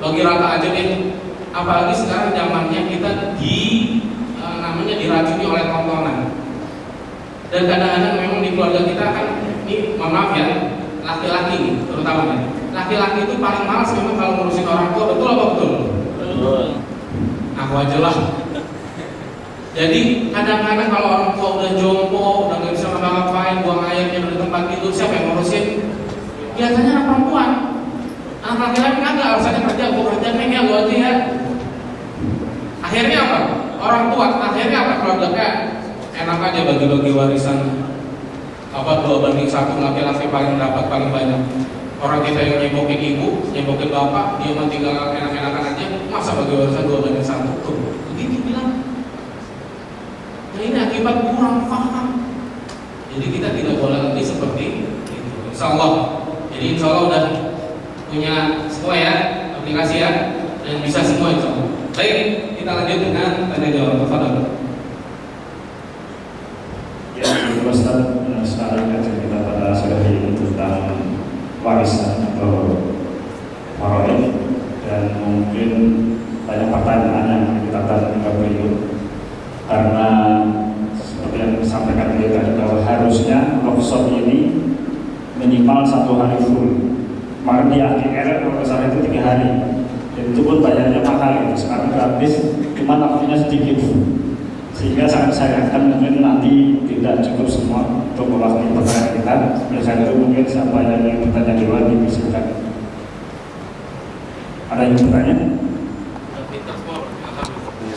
bagi rata aja deh. Apalagi sekarang zamannya kita namanya diracuni oleh tontonan. Dan kadang-kadang memang di keluarga kita kan, ini mohon maaf ya, laki-laki terutama ya, laki-laki itu paling malas memang kalau ngurusin orang tua, betul apa betul? Betul. Aku aja lah. Jadi kadang-kadang kalau orang tua udah jompo, udah nggak bisa ngapa-ngapain, buang airnya di tempat tidur, siapa yang ngurusin? Biasanya anak perempuan. Anak laki-laki kagak, alasannya kerja, gue kerja neng ya, gue aja ya. Akhirnya apa? Orang tua, akhirnya apa? Keluarga kayak enak aja bagi-bagi warisan. Apa 2:1, laki-laki paling dapat paling banyak. Orang kita yang nyebokin ibu, nyebokin bapak, dia mah tinggal enak-enakan aja, masa bagi warisan 2:1? Tuh, begitu bilang. Nah ini akibat kurang paham. Jadi kita tidak boleh lagi seperti itu. Insya Allah. Jadi insya Allah udah punya semua ya aplikasi ya, dan bisa semua insya Allah. Baik, kita lanjut dengan tanya jawab. Tafadhol. Ya, Ustaz, sekarang kan kita pada sudah ini tentang warisan atau faraid, dan mungkin banyak pertanyaan yang kita tanya ke beliau, karena seperti yang disampaikan beliau tadi bahwa harusnya workshop ini minimal 1 hari full. Kemarin di AGR kalau salah itu 3 hari, dan itu pun bayarnya mahal gitu. Sekarang gratis, cuma waktunya sedikit, sehingga sangat sayangkan mungkin nanti tidak cukup semua untuk mewakili pertanyaan kita. Oleh karena itu mungkin siapa yang ingin bertanya di luar dibisikan. Ada yang bertanya?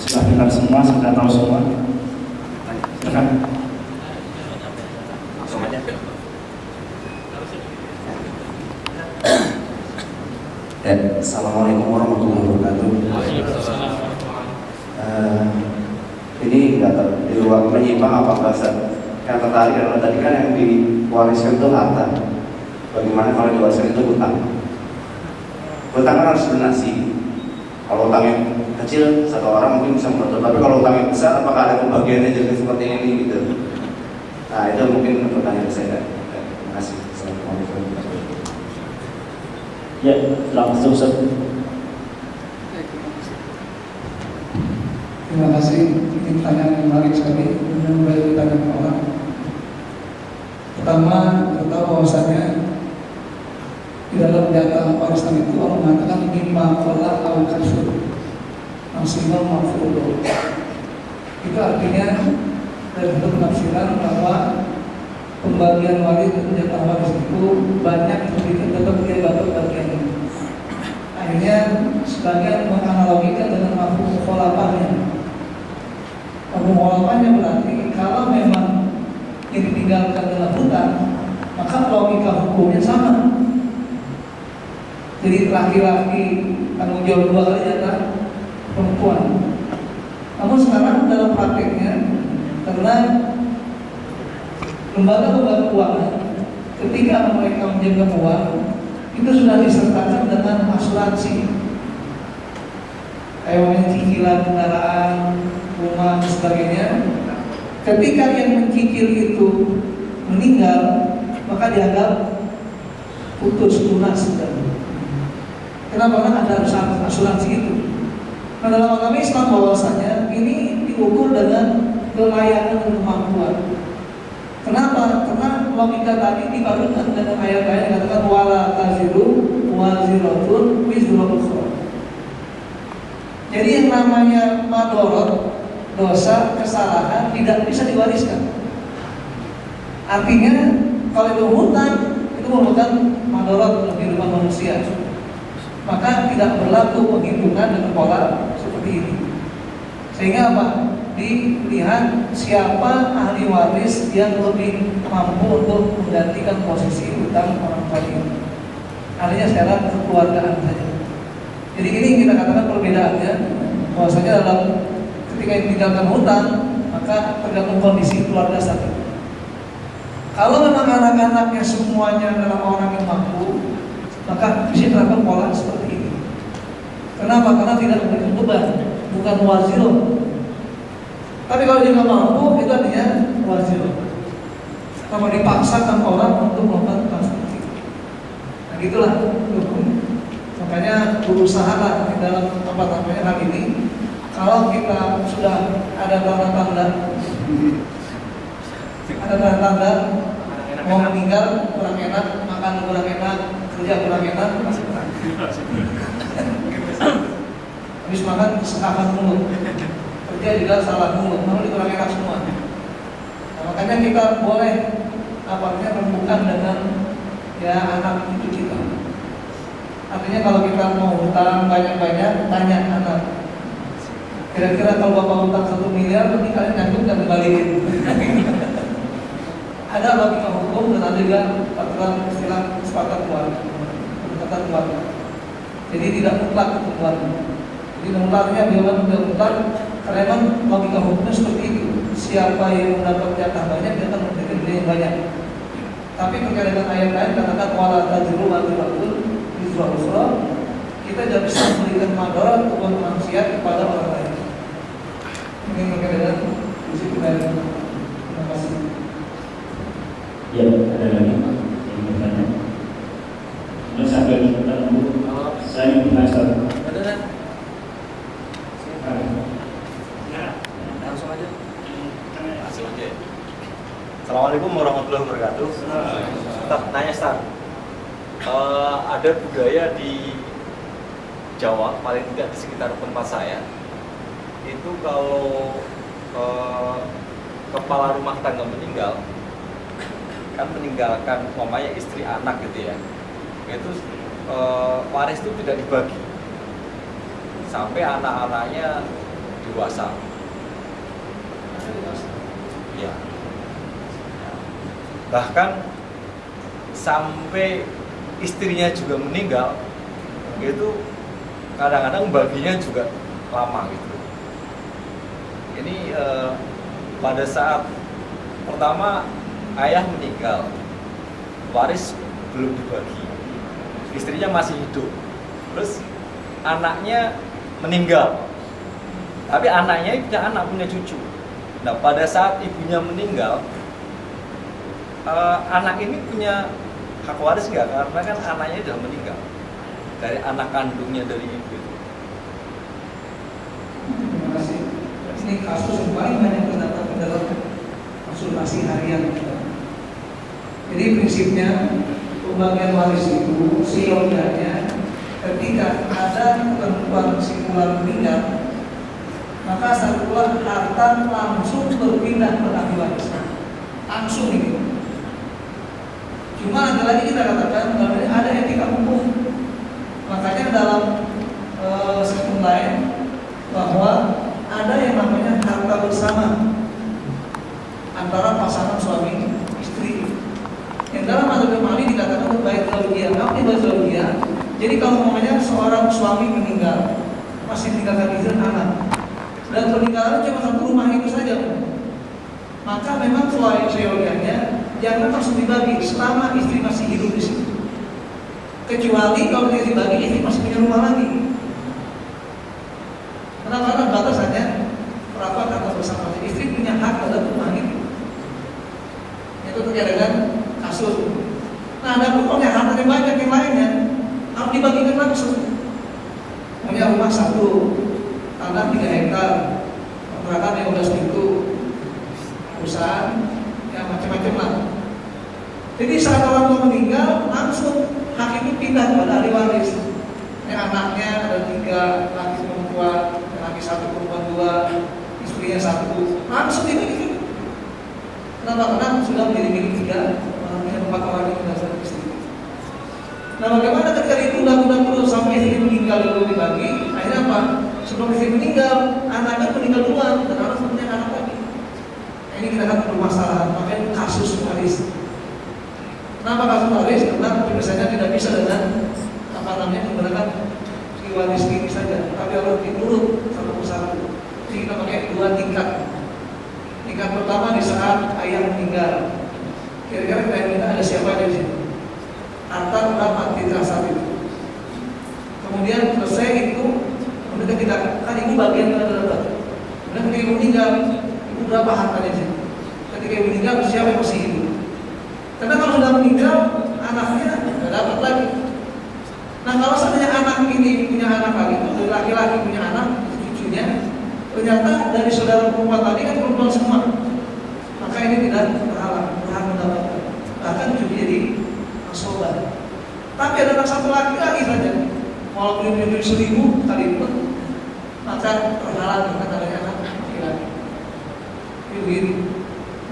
Sudah pintar semua, sudah tahu semua. Silakan. Langsung aja. Assalamualaikum warahmatullahi wabarakatuh. Ini nggak di luar menyimpang apa bahasa yang tertarik adalah tadi kan yang diwariskan itu harta. Bagaimana kalau diwariskan itu hutang? Hutang kan harus lunasi. Kalau hutangnya kecil, satu orang mungkin bisa menutup. Tapi kalau hutangnya besar, apakah ada pembagiannya jadi seperti ini gitu? Nah itu mungkin pertanyaan saya. Terima kasih. Assalamualaikum. Ya, langsung Ustaz. Terima kasih. Ini pertanyaan yang menarik sekali. Kemudian mulai ditanyakan orang. Pertama, kita tahu bahwasanya di dalam data warisan itu Allah mengatakan 5 kola al-kasur maksimal mafruḍ. Itu artinya dari penafsiran bahwa pembagian waris dan jatah waris itu banyak sedikit tetap dia dapat bagiannya. Akhirnya sebagian menganalogikan dengan mafhum mukhalafahnya. Mafhum mukhalafahnya berarti kalau memang yang ditinggalkan dalam hutang, maka logika hukumnya sama. Jadi laki-laki tanggung jawab 2 kali jatah perempuan. Namun sekarang dalam prakteknya, karena lembaga-lembaga keuangan ketika mereka menjaga uang itu sudah disertakan dengan asuransi, kayak cicilan kendaraan, rumah dan sebagainya. Ketika yang mencicil itu meninggal, maka dianggap putus lunas sudah. Kenapa? Karena ada asuransi itu. Nah, dalam agama Islam bahwasanya ini diukur dengan kelayakan dan kemampuan. Kenapa? Karena logika tadi dipadukan dengan ayat-ayat yang katakan wala taziru waziratun wizra ukhra. Jadi yang namanya madorot, dosa, kesalahan tidak bisa diwariskan. Artinya kalau itu hutang, itu merupakan madorot dalam kehidupan manusia. Maka tidak berlaku penghitungan dengan pola seperti ini. Sehingga apa? Dilihat siapa ahli waris yang lebih mampu untuk menggantikan posisi hutang orang tua ini. Artinya secara kekeluargaan saja. Jadi ini kita katakan perbedaannya, bahwasanya dalam ketika ditinggalkan hutang, maka tergantung kondisi keluarga saat itu. Kalau memang anak-anaknya semuanya adalah orang yang mampu, maka bisa terapkan pola seperti ini. Kenapa? Karena tidak memberikan beban, bukan wazirun. Tapi kalau dia nggak mampu, itu artinya wazirun. Kalau dipaksakan orang untuk melakukan hal seperti itu. Nah gitulah hukum. Makanya berusahalah di dalam hal ini. Kalau kita sudah ada tanda-tanda mau meninggal kurang enak, makan kurang enak, kerja kurang enak, habis makan kesekakan mulut, kerja juga salah mulut, malah kurang enak semua. Nah, makanya kita boleh rembukan dengan ya anak cucu kita. Artinya kalau kita mau hutang banyak-banyak, tanya anak. Kira-kira kalau bapak hutang 1 miliar, nanti kalian nyangkut dan kembaliin. Ada logika hukum dan ada juga peraturan istilah kesepakatan keluarga. Jadi tidak mutlak untuk keluarga. Jadi mutlaknya biarlah mutlak, karena memang logika hukumnya seperti itu. Siapa yang mendapat jatah banyak, dia akan memberikan dia yang banyak. Tapi terkait dengan ayat lain katakan wala tajru wa tajru usra, kita tidak bisa memberikan madarat atau maksiat kepada orang lain. Ini terkait dengan prinsip kebaikan. Terima kasih. Ya, ada lagi yang bertanya. Mas sampai ketemu, saya ingin belajar. Langsung aja. Assalamualaikum warahmatullahi wabarakatuh. Ustaz, nanya Ustaz, ada budaya di Jawa, paling tidak di sekitar tempat saya, itu kalau kepala rumah tangga meninggal, kan meninggalkan mamanya istri anak gitu ya, itu waris itu tidak dibagi sampai anak-anaknya dewasa. Ya. Bahkan sampai istrinya juga meninggal, itu kadang-kadang baginya juga lama gitu. Ini pada saat pertama ayah meninggal, waris belum dibagi, istrinya masih hidup, terus anaknya meninggal, tapi anaknya punya anak, punya cucu. Nah pada saat ibunya meninggal, anak ini punya hak waris nggak? Karena kan anaknya sudah meninggal dari anak kandungnya dari ibu itu. Terima kasih. Ini kasus yang paling banyak terdapat dalam konsultasi harian kita. Jadi prinsipnya pembagian waris itu siogianya ketika ada ketentuan simpulan meninggal, maka satulah harta langsung berpindah ke ahli waris. Langsung ini. Cuma ada lagi kita katakan bahwa ada etika hukum. Makanya dalam segmen lain bahwa ada yang namanya harta bersama antara pasangan suami istri. Yang dalam mazhab Maliki dikatakan untuk bait zaujiyah. Apa itu bait zaujiyah? Jadi kalau namanya seorang suami meninggal, masih meninggalkan istri anak, dan peninggalan cuma satu rumah itu saja, maka memang seyogianya jangan langsung dibagi selama istri masih hidup di situ. Kecuali kalau dia dibagi, istri masih punya rumah lagi. Kenapa? Karena batasannya perapat atau bersama. Istri punya hak terhadap rumah itu. Itu terkait dengan kasus. Nah, ada pokoknya harta yang banyak yang lainnya harus dibagikan langsung. Punya rumah 1, tanah 3 hektar, kontrakan 15 pintu, perusahaan, ya macam-macam lah. Jadi saat orang tua meninggal, langsung hak itu pindah kepada ahli waris. Yang anaknya ada 3, laki perempuan, laki 1 perempuan 2, istrinya 1, langsung dibagi. Kenapa? Karena sudah menjadi milik 3, punya 4 orang yang sudah satu istri. Nah, bagaimana ketika ditunda terus sampai istri meninggal lalu dibagi? Akhirnya apa? Sebelum istri meninggal, anaknya meninggal duluan dan anak punya anak lagi. Nah, ini kita akan bermasalah, makanya kasus waris. Kenapa kasus waris? Karena biasanya tidak bisa dengan menggunakan si waris ini saja, tapi harus diurut satu persatu. Jadi kita pakai 2 tingkat. Tingkat pertama di saat ayah meninggal, Kira-kira kita minta ada siapa aja di situ? Harta berapa di transaksi itu? Kemudian selesai itu, kemudian kita kan ibu bagian berapa? Kemudian ketika ibu meninggal, ibu berapa hartanya di situ? Ketika ibu meninggal, siapa yang masih hidup? Karena kalau sudah meninggal, anaknya nggak dapat lagi. Nah kalau seandainya anak ini punya anak lagi, laki-laki punya anak, cucunya, ternyata dari saudara perempuan tadi kan perempuan semua, maka ini tidak berhak mendapatkan, bahkan cucu jadi asoba. Tapi ada anak satu laki-laki saja, walaupun ini 1000 kali pun, maka terhalang dengan adanya anak laki-laki. Itu begini.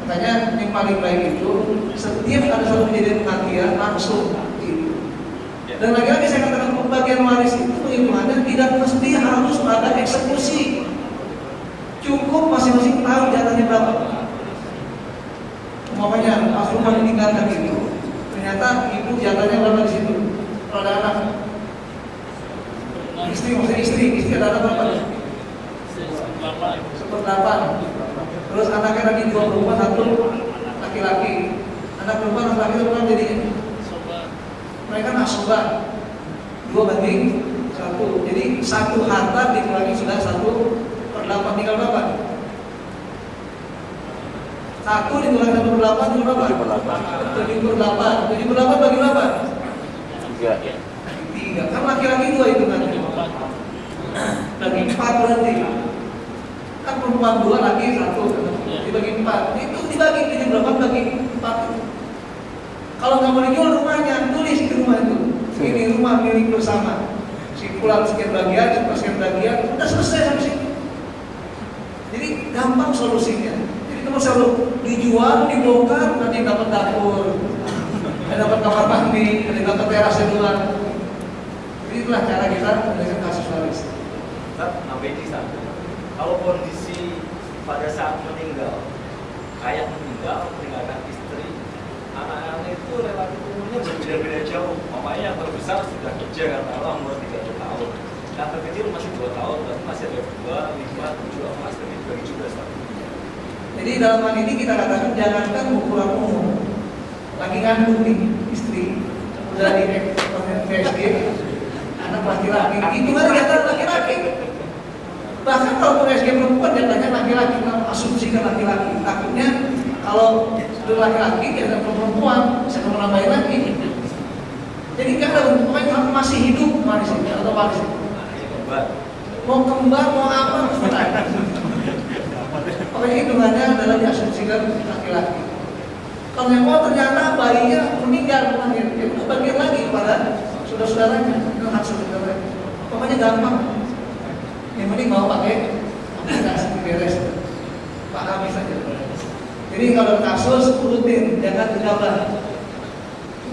Makanya yang paling baik itu setiap ada satu kejadian kematian langsung itu. Dan lagi-lagi saya katakan pembagian waris itu perhitungannya tidak mesti harus ada eksekusi. Cukup masing-masing tahu jatahnya berapa. Umpamanya Pak Firman meninggalkan itu, ternyata ibu jatahnya berapa di situ? Kalau ada anak, istri ada anak berapa? 1/8. Terus anaknya lagi 2 perempuan, 1 laki-laki. Anak perempuan, anak laki-laki itu jadi mereka asoba 2/1. Jadi 1 harta dikurangi sudah 1/8, tinggal berapa? 1 dikurangi 1/8 tinggal berapa? 7/8. 7/8 bagi berapa? 3. Kan laki-laki 2 itu kan. Bagi 4 berarti. Kan perempuan 2, laki 1. Dibagi 4. Itu dibagi 7/8 bagi 4. Kalau nggak mau dijual rumahnya, tulis di rumah itu. Ini rumah milik bersama. Simpulan sekian bagian, sekian bagian, udah selesai sampai situ. Jadi gampang solusinya. Jadi kalau selalu dijual, dibongkar, nanti dapat dapur, dapat kamar mandi, dapat terasnya duluan. Jadi itulah cara kita menyelesaikan kasus waris. Kalau kondisi pada saat meninggal, ayah meninggalkan istri, anak-anak itu relatif umurnya berbeda-beda jauh. Mamanya yang terbesar sudah kerja katakanlah umur 30 tahun, yang terkecil masih 2 tahun, berarti masih ada 2, 5, 7, 4, tapi dibagi juga satu. Jadi dalam hal ini kita katakan jangankan ukuran umur, lagi ngandung nih istri, udah di PSG, anak laki-laki, itu kan jatah laki-laki. Bahkan kalau PSG perempuan jatahnya laki-laki, asumsikan laki-laki. Takutnya kalau sudah laki-laki dia ada perempuan, bisa menambahin lagi. Jadi kan ada pokoknya masih hidup warisnya atau warisnya. Mau kembar mau apa terserah. Pokoknya hitungannya adalah diasumsikan laki-laki. Kalau yang mau ternyata bayinya meninggal lahir, ya udah bagian lagi kepada saudara-saudaranya, itu hak saudara. Pokoknya gampang. Yang penting mau pakai aplikasi beres, pahami saja. Jadi kalau kasus rutin, jangan gegabah.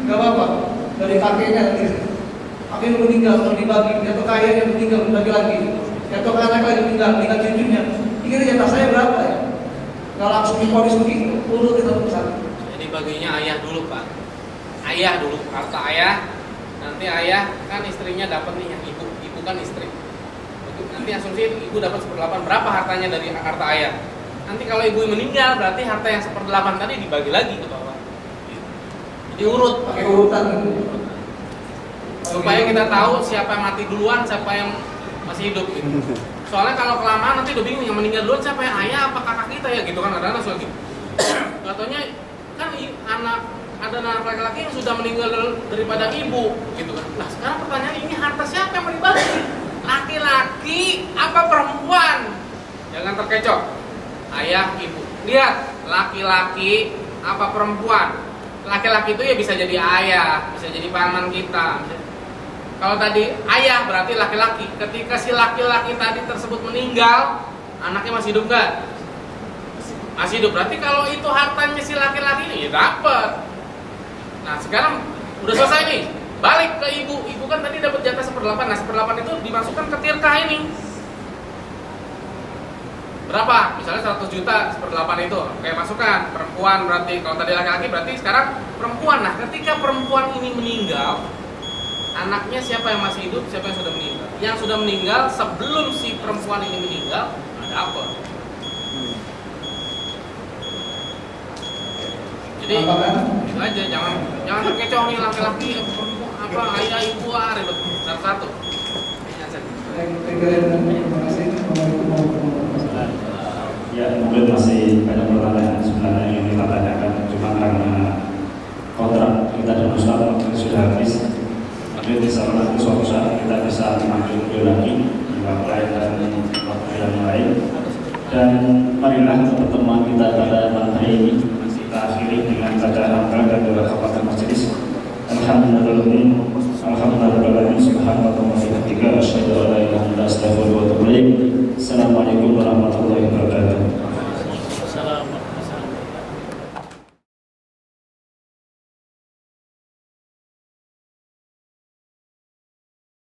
Gak apa-apa, dari kakeknya nanti. Kakeknya meninggal, kalau dibagi, atau kayaknya meninggal, dibagi lagi. Atau anak lagi meninggal cucunya. Kira jatah saya berapa ya? Gak langsung diponis begitu, urut itu satu. Jadi baginya ayah dulu Pak. Ayah dulu, harta ayah. Nanti ayah kan istrinya dapat nih yang ibu kan istri. Nanti asumsi ibu dapat 1/8, berapa hartanya dari harta ayah? Nanti kalau ibu meninggal berarti harta yang 1/8 tadi dibagi lagi ke bawah. Diurut Pakai urutan. supaya kita tahu siapa yang mati duluan, siapa yang masih hidup gitu. Soalnya kalau kelamaan nanti udah bingung yang meninggal duluan siapa, yang ayah apa kakak kita ya gitu kan, ada anak soal gitu. Katanya kan ada anak laki-laki yang sudah meninggal daripada ibu gitu kan. Nah sekarang pertanyaan ini harta siapa yang mau dibagi? Laki-laki apa perempuan? Jangan terkecoh. Ayah, ibu. Lihat, laki-laki apa perempuan? Laki-laki itu ya bisa jadi ayah, bisa jadi paman kita. Kalau tadi ayah berarti laki-laki. Ketika si laki-laki tadi tersebut meninggal, anaknya masih hidup nggak? Masih hidup. Berarti kalau itu hartanya si laki-laki ini ya dapat. Nah sekarang udah selesai nih. Balik ke ibu. Ibu kan tadi dapat jatah 1/8. Nah 1/8 itu dimasukkan ke tirkah ini. Berapa? Misalnya 100 juta 1/8 itu. Oke, masukkan. Perempuan berarti, kalau tadi laki-laki berarti sekarang perempuan. Nah, ketika perempuan ini meninggal, anaknya siapa yang masih hidup, siapa yang sudah meninggal? Yang sudah meninggal sebelum si perempuan ini meninggal, ada apa? Jadi Jadi Apa kan? itu aja, jangan terkecoh nih laki-laki apa ayah ibu ribet satu-satu. Terima kasih. Assalamualaikum warahmatullahi wabarakatuh. Ya, mungkin masih banyak pertanyaan sebenarnya yang kita tanyakan, cuma karena kontrak kita dan Ustaz waktu sudah habis. Mungkin insya Allah suatu saat kita bisa mengambil video lagi di waktu lain dan waktu yang lain. Dan marilah pertemuan kita pada malam hari ini kita akhiri dengan bacaan hafal dan doa kafaratul majelis. Alhamdulillah, subhanallahi wa bihamdihi, asyhadu an la ilaha illa anta, astaghfiruka wa atubu ilaik.